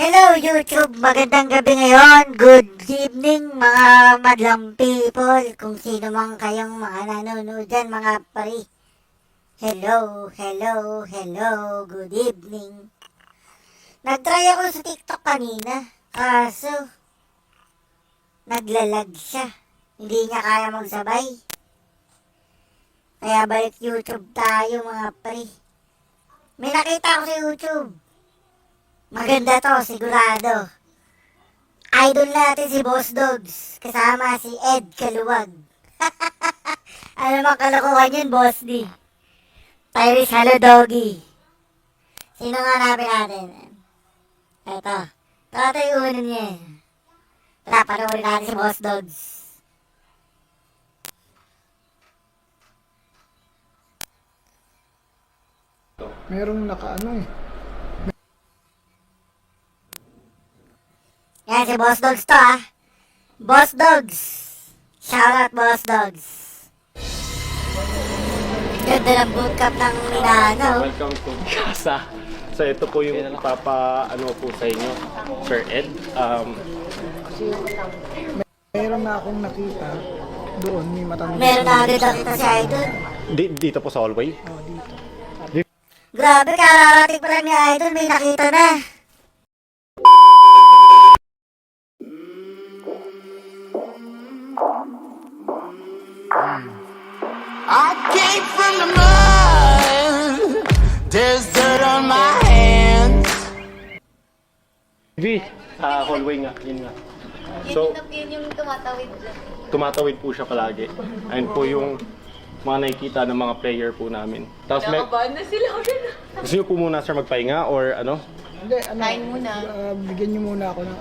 Hello YouTube! Magandang gabi ngayon. Good evening mga madlang people. Kung sino man kayong mga nanonood dyan mga pari. Hello, hello, hello. Good evening. Nag-try ako sa TikTok kanina. Kaso, naglalag siya. Hindi niya kaya magsabay. Kaya balik YouTube tayo mga pari. May nakita ako sa YouTube. Maganda to, sigurado. Idol natin si Boss Dogs. Kasama si Ed Kaluwag. Ano mang kalokohan yun, Boss D? Tyrese Hello Doggy. Sino nga hanapin natin? Eto. Ito yung uno niya. Tara, panoorin natin si Boss Dogs. Merong nakaano eh. Yan si Boss Dogs to Boss Dogs. Shoutout Boss Dogs. Ganda ng bootcamp ng Milano. Welcome to Casa. So ito po yung ano po sa inyo, Sir Ed. Meron na akong nakita doon, may matanda. Meron na agad nakita si Idol. Dito po sa hallway. Oh, dito. Grabe, kararating pa lang ni Idol, may nakita na. I came from the mud. There's dirt on my hands. V, sa hallway nga, yun nga. So, Yun yung tumatawid dyan. tumatawid po siya palagi. Ayun po yung mga nakikita ng mga player po namin. Tapos Nakabahan na sila rin. gusto niyo po muna sir magpahinga or ano? Hindi, ano, Kain muna. bigyan niyo muna ako ng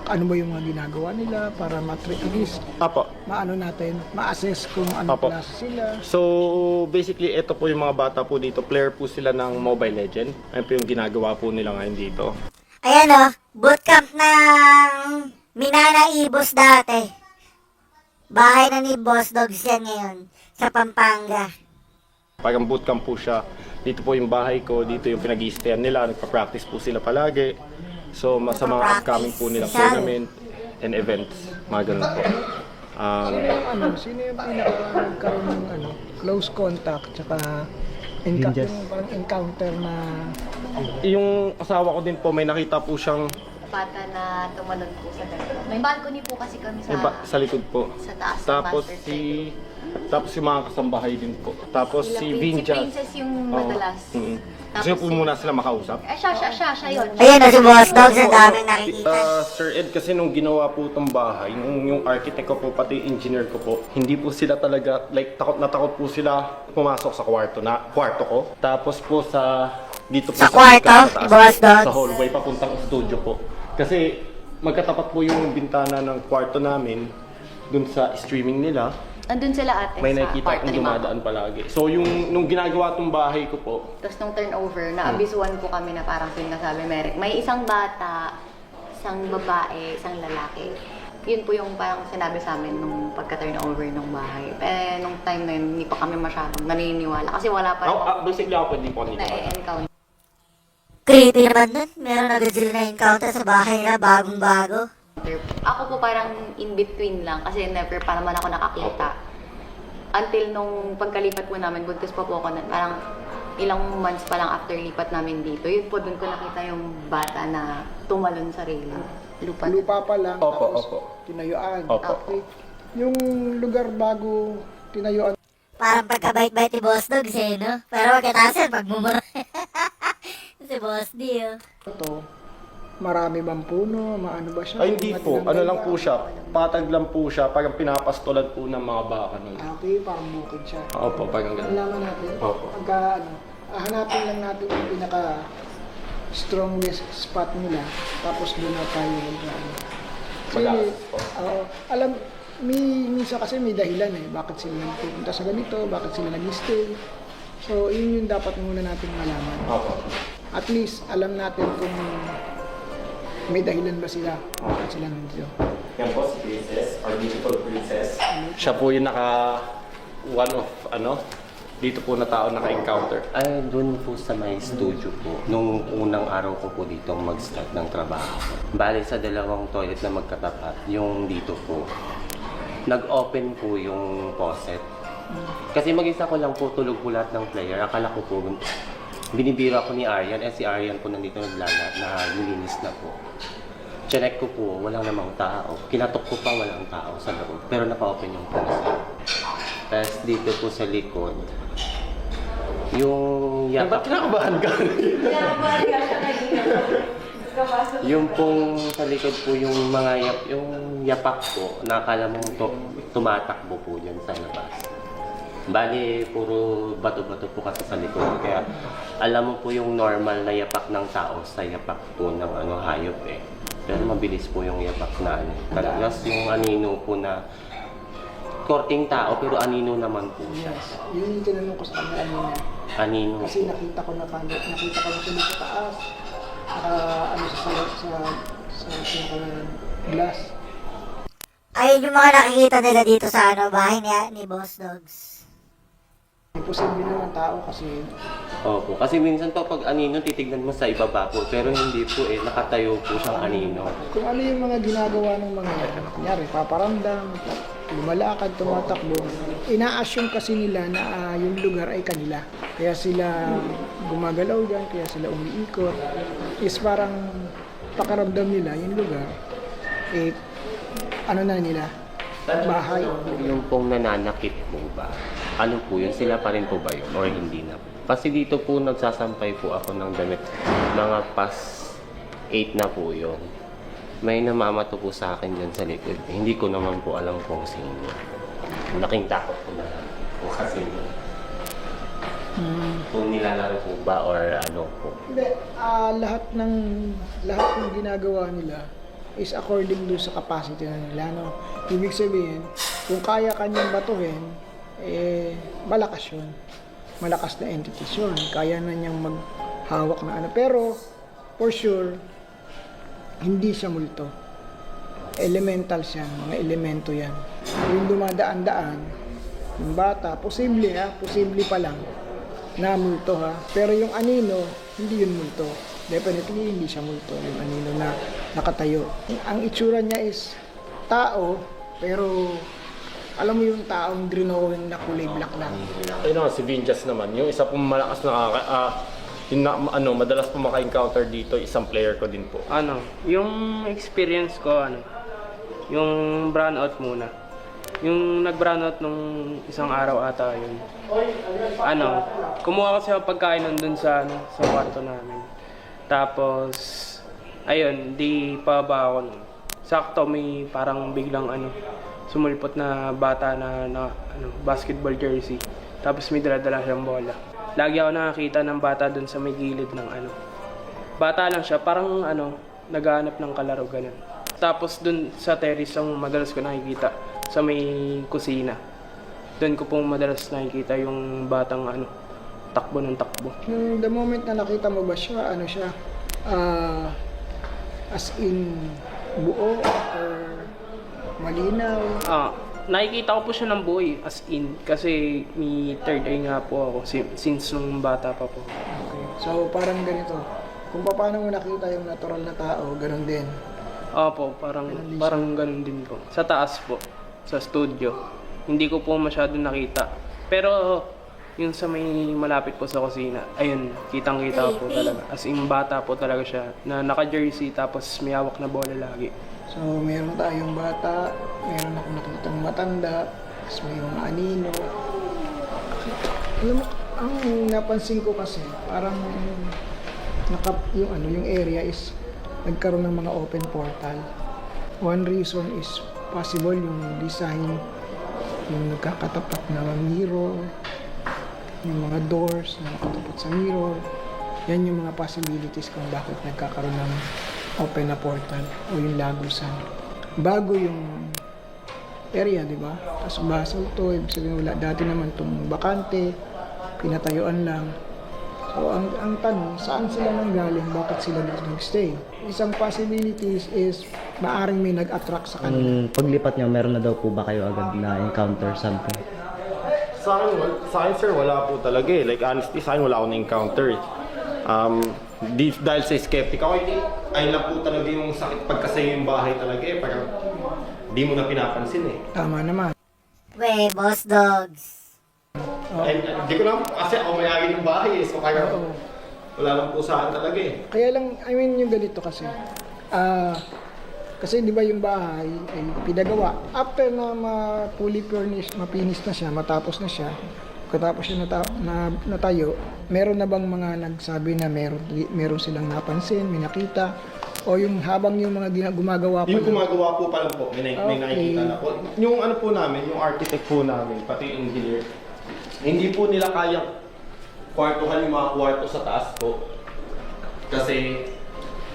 ano ba yung mga ginagawa nila para at least Apo. maano natin, ma-assess kung ano Apo. klase sila. So, basically, ito po yung mga bata po dito. Player po sila ng Mobile Legend. Ayun po yung ginagawa po nila ngayon dito. Ayan bootcamp ng Minana Ibos dati. Bahay na ni Boss Dogs yan ngayon, sa Pampanga. Parang bootcamp po siya. Dito po yung bahay ko, dito yung pinag-i-stayan nila, nagpa-practice po sila palagi. So, sa mga upcoming po nilang tournament and events, mga ganun po. Sino yung pinaka-nagkaroon ng close contact, tsaka Ninjas. yung parang encounter na Yung asawa ko din po, may nakita po siyang Bata na tumalon po sa dalawa. May balcony po kasi kami sa likod po. sa taas ng Tapos master tapos yung mga kasambahay din po. Tapos si Si Vinja. Princess yung madalas. Gusto niyo po muna sila makausap? Siya yun. Ayun si Boss Dogs, ang daming nakikita. Sir Ed, kasi nung ginawa po itong bahay, yung architect ko po, pati engineer ko po, hindi po sila talaga, like, takot na takot po sila pumasok sa kwarto ko. Tapos po dito po Sa kwarto, taas, Boss Dogs? sa hallway, papuntang studio po. Kasi magkatapat po yung bintana ng kwarto namin, dun sa streaming nila, Andun sila ate may sa nakikita kwarto akong ni Mama. dumadaan palagi. So nung ginagawa tong bahay ko po, Tapos nung turnover, naabisuan po kami na parang sinasabi, may isang bata, isang babae, isang lalaki. Yun po yung parang sinabi sa amin nung pagka-turnover ng bahay. Nung time na yun, hindi pa kami masyadong naniniwala. Kasi wala pa rin basically ako hindi po nito. na-encounter. Creepy naman nun. Meron agad sila na-encounter sa bahay na bagong-bago. Ako po parang in between lang kasi never pa naman ako nakakita. Until nung pagkalipat po namin, buntis pa po ako na parang ilang months pa lang after lipat namin dito. Yun po, doon ko nakita yung bata na tumalon sa railing. lupa pa lang, Opo, tapos opo. tinayuan. Opo. Okay. Yung lugar bago tinayuan, Parang pagkabait-bait ni Boss Dogs no? Pero pagkatasan, pagmumura. Si Boss D to, marami bang puno, maano ba siya? Ay, hindi po. Ano lang po siya. Patag lang po siya. Parang pinapastulan po ng mga baka nun. Okay, parang bukid siya. Opo, parang ganun. Alaman natin, Opo. hanapin lang natin yung pinaka strongest spot nila, tapos doon na tayo Kasi, Malakas po. minsan kasi may dahilan bakit sila nagpupunta sa ganito, bakit sila nag-stay. So, yun yung dapat muna natin malaman. Opo. At least, alam natin kung may dahilan ba sila, bakit sila nandito. Yan po si Princess, our beautiful princess. Siya po yung one of dito po na tao naka-encounter? Ay, doon po sa may studio po. Nung unang araw ko po dito mag-start ng trabaho. Bale sa dalawang toilet na magkatapat, yung dito po. Nag-open po yung faucet. Kasi mag-isa ko lang po, tulog po lahat ng player. Akala ko po, binibiro ako ni Aryan. Si Aryan po nandito naglilinis na po. Chinek ko po, walang namang tao. Kinatok ko pa, walang tao sa loob. Pero naka-open yung faucet. Tapos dito po sa likod, yung Ba't kinakabahan ka? yung pong sa likod po yung mga yung yapak po, nakakala mong tumatakbo po dyan sa labas. Bali, puro bato-bato po kasi sa likod. Kaya alam mo po yung normal na yapak ng tao sa yapak po ng hayop eh. Pero mabilis po yung yapak na Tapos yung anino po na korting tao pero anino naman po siya. Yes. Yun yung tinanong ko sa kanya kanina. Anino Kasi po. nakita ko na siya sa taas. Sa glass. Ayun yung mga nakikita nila dito sa bahay ni Boss Dogs. Imposible naman tao kasi Opo, kasi minsan po pag anino titignan mo sa ibaba po pero hindi po nakatayo po siyang anino. kung ano yung mga ginagawa ng mga yan, kunyari, paparamdam, lumalakad, tumatakbo, ina-assume kasi nila na yung lugar ay kanila. Kaya sila gumagalaw dyan, kaya sila umiikot. Is parang pakaramdam nila yung lugar, ano na nila, bahay. Yung pong nananakit po ba? Ano po yun? Sila pa rin po ba yun? Or hindi na po? Kasi dito po nagsasampay po ako ng damit. Mga past 8 na po yun. May namamato po sa akin dyan sa likod. Hindi ko naman po alam kung sino. Laking takot po na po kasi kung nilalaro po ba or ano po. Hindi, lahat ng ginagawa nila is according do sa capacity na nila. No? Ibig sabihin, kung kaya kanyang batuhin, malakas yun. Malakas na entities yun. Kaya na niyang maghawak na ano. Pero, for sure, hindi siya multo. Elementals yan, mga elemento yan. Yung dumadaan-daan, yung bata, posible pa lang na multo ha. Pero yung anino, hindi yun multo. Definitely hindi siya multo, yung anino na nakatayo. Ang itsura niya is tao, pero alam mo yung taong drawing na kulay black lang. Ayun nga, si Vinjas naman. Yung isa pong malakas na madalas po maka-encounter dito, isang player ko din po. Yung experience ko, yung brownout muna. Yung nag-brownout nung isang araw ata yun. Kumuha kasi ako pagkain nandun sa kwarto namin. Tapos, ayun, di pababa ako nun. Sakto may parang biglang sumulpot na bata na basketball jersey. Tapos may dala-dala siyang bola. Lagi ako nakakita ng bata dun sa may gilid ng Bata lang siya, parang naghahanap ng kalaro ganun. Tapos dun sa terrace ang madalas ko nakikita sa may kusina. Dun ko pong madalas nakikita yung batang takbo ng takbo. The moment na nakita mo ba siya, as in buo or malinaw? Nakikita ko po siya ng buhay as in kasi may third eye nga po ako since nung bata pa po. Okay. So parang ganito, kung paano mo nakita yung natural na tao, ganun din. Opo, parang ganun din po. Sa taas po, sa studio. Hindi ko po masyado nakita. Pero yung sa may malapit po sa kusina, ayun, kitang-kita ko po talaga. As in bata po talaga siya na naka-jersey tapos may hawak na bola lagi. So meron tayong bata, meron akong nakitang matanda, tapos may mga anino. Alam mo, ang napansin ko kasi, parang yung area is nagkaroon ng mga open portal. One reason is possible yung design, yung nagkakatapat na mirror, yung mga doors na nakatapat sa mirror. Yan yung mga possibilities kung bakit nagkakaroon ng open na portal o yung lagusan. Bago yung area, di ba? Tapos basal to, ibig sabihin wala. Dati naman itong bakante, pinatayuan lang. So, ang tanong, saan sila nanggaling? Bakit sila nag-stay? Isang possibilities is maaring may nag-attract sa kanila. Paglipat niyo, meron na daw po ba kayo agad na encounter something? Sa akin sir, wala po talaga eh. Like honestly, sa akin wala akong na-encounter eh. Dahil sa skeptic ako, ay lang po talaga yung sakit pagkasaya yung bahay talaga eh. Parang di mo na pinapansin eh. Tama naman. We, boss dogs. Ay, di ko lang, kasi ako may-ari ng bahay eh. So kaya wala lang po sa akin talaga eh. Kaya lang, I mean, yung ganito kasi. Kasi di ba yung bahay ay pinagawa. After na fully furnished, mapinis na siya, matapos na siya, katapos siya natayo, meron na bang mga nagsabi na meron silang napansin, may nakita? O yung habang yung mga gumagawa pa Yung lang? gumagawa po pa lang po, may nakikita na po. Yung ano po namin, yung architect po namin, pati yung engineer, hindi po nila kayang kwartuhan yung mga kwarto sa taas po. Kasi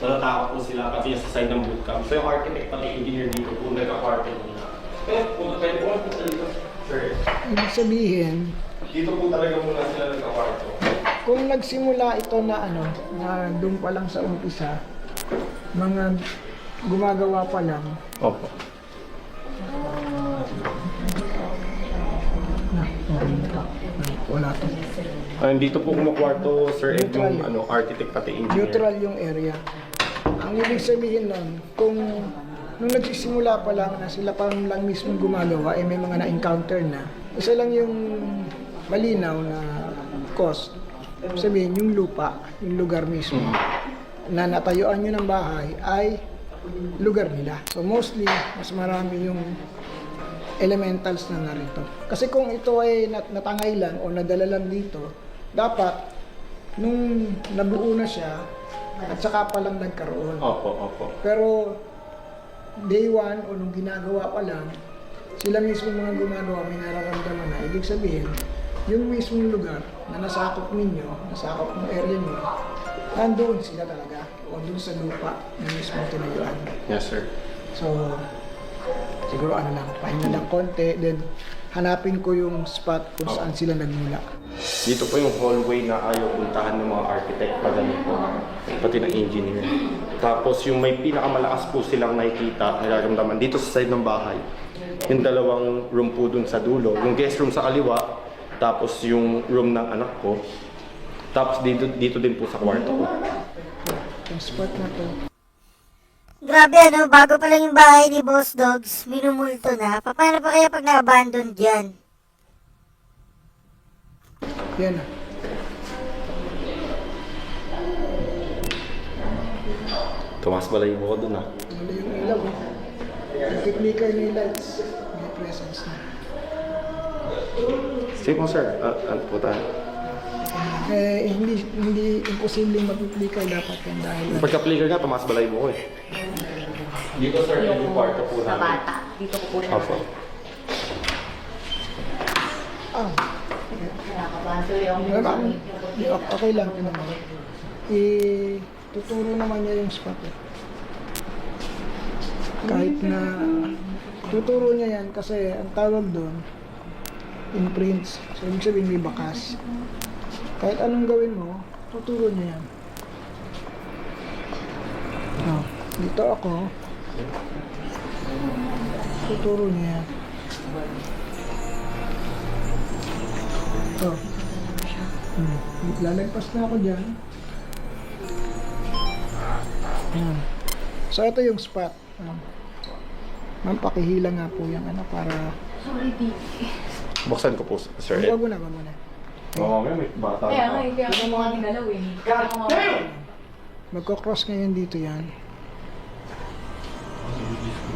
natatakot po sila pati yung sa side ng bootcamp. So yung architect pati yung engineer dito po nagka-kwarto nila. Kaya pwede po po dito. Sir, Ibig sabihin, dito po talaga muna sila nagka-kwarto. kung nagsimula ito na na doon pa lang sa umpisa, mga gumagawa pa lang, Opo. wala to. Dito po kumakwarto, Sir Ed, yung architect pati engineer. Neutral yung area. Ang ibig sabihin nun, kung nung nagsisimula pa lang na sila pa lang mismo gumagawa, may mga na-encounter na, isa lang yung malinaw na cost. Sabihin, yung lupa, yung lugar mismo, na natayuan nyo ng bahay ay lugar nila. So mostly, mas marami yung elementals na narito. Kasi kung ito ay natangay lang o nadala lang dito, dapat nung nabuo na siya at saka pa lang nagkaroon. Opo. Pero day one o nung ginagawa pa lang, sila mismo mga gumagawa may nararamdaman na. Ibig sabihin, yung mismong lugar na nasakop ninyo, nasakop ng area nyo, nandoon sila talaga o doon sa lupa na mismong tinayuan. Yes, sir. So, siguro pahinga lang konti, then hanapin ko yung spot kung saan sila nagmula. Dito po yung hallway na ayaw puntahan ng mga architect pa ganito, pati ng engineer. Tapos yung may pinakamalakas po silang nakikita, nararamdaman dito sa side ng bahay. Yung dalawang room po dun sa dulo, yung guest room sa kaliwa, tapos yung room ng anak ko. Tapos dito din po sa kwarto ko. Yung spot na to. Grabe bago pa lang yung bahay ni Boss Dogs, minumulto na. Paano pa kaya pag na-abandon dyan? Yan na. Tumas balay mo ko dun ah. Wala yung ilaw. Nagkiklicker na yung lights. May presence na. Sige po sir, ano po tayo? Hindi imposibleng mag-flicker dapat yan dahil Pagka-flicker nga, tumas balay mo ko eh. Dito sir, yung kwarto po Sa namin. bata. Dito ko po siya. Opo. Nakakabahan tuloy ako. okay lang ito naman. Tuturo naman niya yung spot eh. Kahit na tuturo niya yan kasi ang tawag doon imprints. So ibig sabihin may bakas. Kahit anong gawin mo, tuturo niya yan. Dito ako. Tuturo niya yan. Lalagpas na ako dyan. Ayan. So ito yung spot. Ma'am, pakihila nga po yung para... Buksan ko po sir Ed. Wag mo na. Oo, may bata. Kaya ako mga nagalaw eh. Magkocross ngayon dito yan.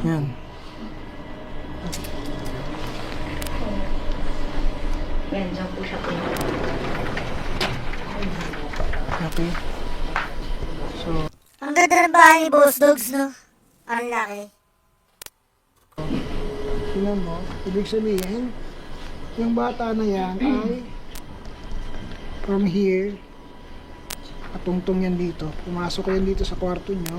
Yan. Yan, dyan po siya po. Okay. So, Ang ganda ng bahay ni Boss Dogs, no? Ang laki. tingnan mo, ibig sabihin, yung bata na yan ay from here, patungtong yan dito. Pumasok yan dito sa kwarto nyo.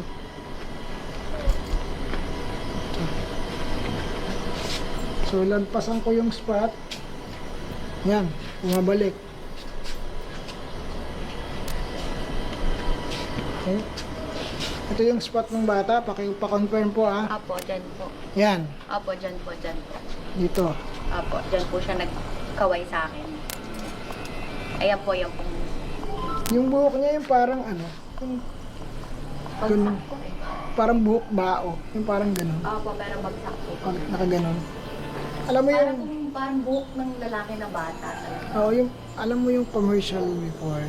So, lagpasan ko yung spot. Yan, bumabalik. Okay. Ito yung spot ng bata, pa-confirm po ah. Apo, dyan po. Yan, Apo, dyan po, dyan po. dito. Apo, dyan po siya kaway sa akin. Ayan po yung pong Yung buhok niya yung parang ano, yung ganun. Parang buhok bao. Yung parang ganun. Opo, pero bagsak po. Nakaganon. Alam mo yung, Parang buhok ng lalaki na bata. yung, alam mo yung commercial before,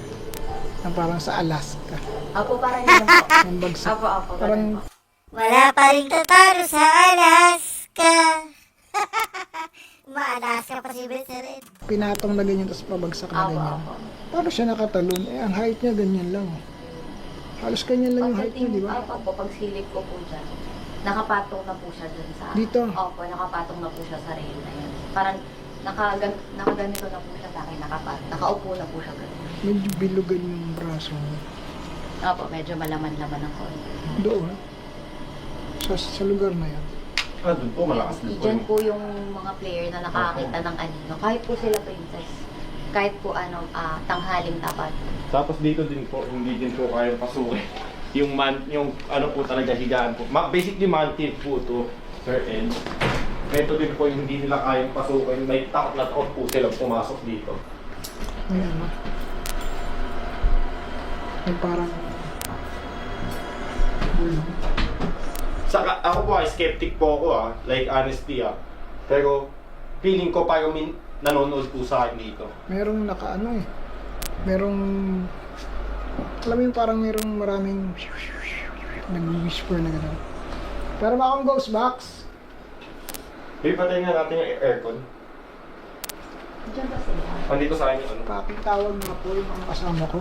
na parang sa Alaska. Opo, parang yun po. Yung bagsak. Opo, Parang, Wala pa rin tatalo sa Alaska. Ma-Alaska pa si Red. pinatong na ganyan, tapos pabagsak na Opo, ganyan. opo. Paano siya nakatalon? Eh, ang height niya ganyan lang. Halos ganyan lang yung height niya, di ba? Opo, pag silip ko po dyan, nakapatong na po siya dun sa... Dito? Opo, nakapatong na po siya sa rail na yan. Parang nakaganito na po siya sa akin, nakaupo na po siya ganun. Medyo bilugan yung braso niya. Opo, medyo malaman-laman ang konti. Doon. Sa lugar na yan. Doon po, malakas din po. Diyan po yung mga player na nakakita ng anino. Kahit po sila princess. Kahit po tanghaling tapat. Tapos dito din po, hindi din po kayang pasukin. Yung ano po talaga higaan po. Basically mantin po to, Sir Ed. Ito din po yung hindi nila kayang pasukin. May takot na takot po silang pumasok dito. May ano. Yung parang, Saka ako po skeptic po ako like honesty Pero feeling ko parang nanonood po sa akin dito. merong nakaano eh. Merong, alam mo yung parang merong maraming nag-whisper na gano'n. Pero baka akong ghost box. Babe, patayin nga natin yung aircon. Diyan ba sila? Andito sa akin yung ano. Pakitawag nga po yung mga kasama ko.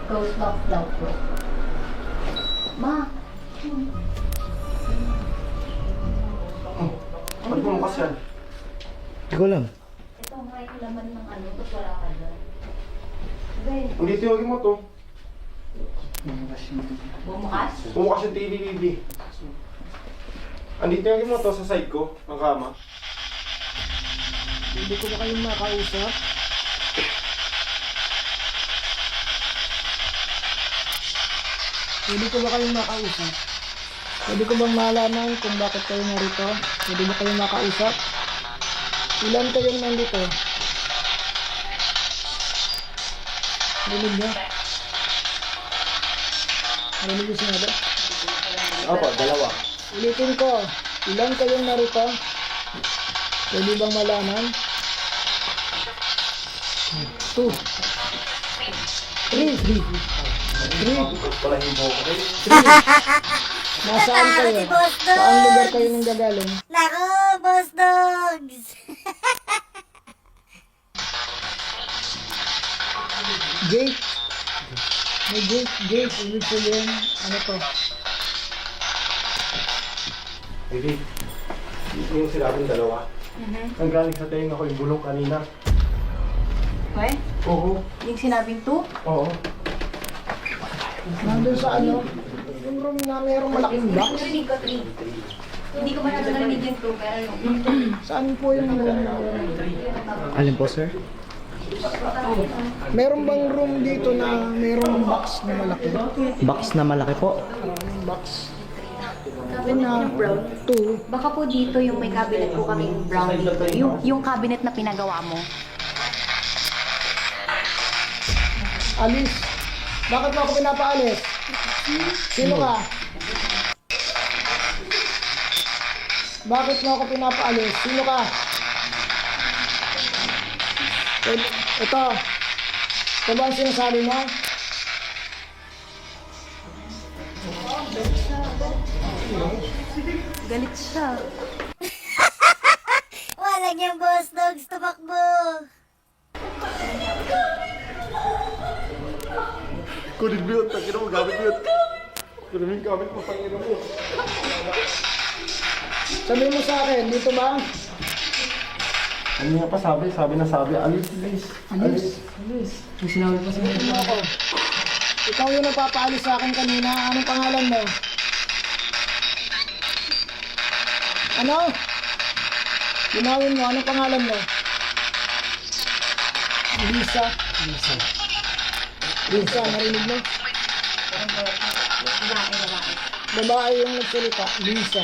Ghost box daw po. Ma! Ba't bumukas yan? Hindi ko alam. Ito nga yung laman ng ano, tapos wala ka dyan. Ben, Hindi tiyogin mo to. bumukas? Bumukas yung TV. Andito tiyogin mo to sa side ko, ng kama. Hindi ko ba kayong makausap? Pwede ko ba kayong makausap? Pwede ko bang malaman kung bakit kayo narito? Pwede ba kayong makausap? Ilan kayong nandito? Rinig niyo? Rinig niyo sinabi? Opo, dalawa. Ulitin ko, ilan kayong narito? Pwede bang malaman? 2 3 Wala yung buko. Nasaan kayo? Si Boss Dogs. Saan lugar kayo nang gagaling? Nako, Boss Dogs. Gate. May gate. Ibig sabihin, ano to? Hindi. Yung sinabing dalawa. Ang galing sa tenga ko yung bulong kanina. Okay? Oo. Yung sinabing 2? Oo. Nandun sa ano? Yung room na mayroong malaking box. Narinig ko 3. Hindi ko masyado narinig yung 2, pero yung Saan po yung room? Alin po, sir? Meron bang room dito na mayroong box na malaki? Box na malaki po. Yung box. Yung na 2. Baka po dito yung may cabinet po kaming brown dito. Yung cabinet na pinagawa mo. Alis. Bakit mo ako pinapaalis? Sino ka? Bakit mo ako pinapaalis? Sino ka? Ito. Ito ba ang sinasabi mo? Galit siya. Wala niyang Boss Dogs, tumakbo. Kunin mo yun, tangin mo, gamit mo yun. Kunin mo yung gamit mo, tangin mo. Sabihin mo sa akin, dito ba? Ano nga pa sabi? Alis. Sabihin mo ako. Ikaw yung nagpapaalis sa akin kanina. Anong pangalan mo? Ano? Linawin mo, anong pangalan mo? Lisa, narinig mo? Babae yung nagsalita, Lisa.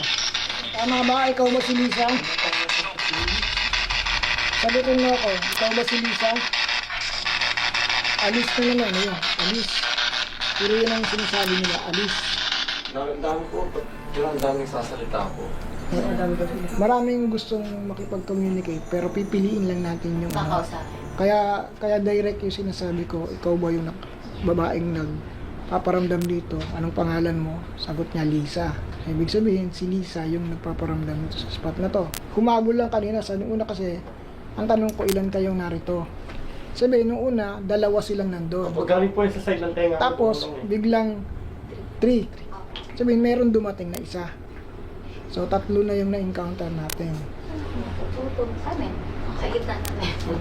Tama ba? Ikaw ba si Lisa? Sagutin mo ako, ikaw ba si Lisa? Alis na naman, ayun, alis. Pero yun ang sinasabi nila, alis. Dami po. Ang daming sasalita po. Maraming gustong makipag-communicate pero pipiliin lang natin yung Kakausapin. kaya direct yung sinasabi ko, ikaw ba yung babaeng nagpaparamdam dito? Anong pangalan mo? Sagot niya, Lisa. Ibig sabihin, si Lisa yung nagpaparamdam dito sa spot na to. Humagol lang kanina sa nung una kasi, ang tanong ko, ilan kayong narito? Sabi, nung una, dalawa silang nandun. Pag galing po yung sa side ng tenga. Tapos, biglang 3. Sabihin, meron dumating na isa. So, 3 na yung na-encounter natin. Tutulog sa amin. Sa gitna namin.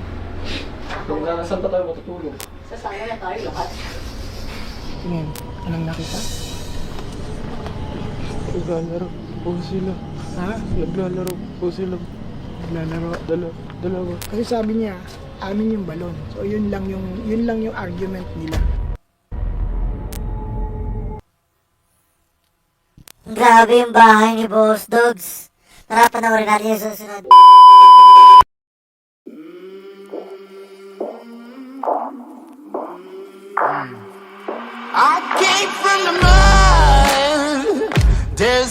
Kung saan pa tayo matutulog? Sa sala na tayo lahat. Tingin, anong nakita? Naglalaro po sila. Ha? Naglalaro po sila. Naglalaro. Dalawa. Kasi sabi niya, amin yung balon. So, yun lang yung argument nila. Grabe yung bahay ni Boss Dogs. Tara, panoorin natin yung susunod. I came from the mud. There's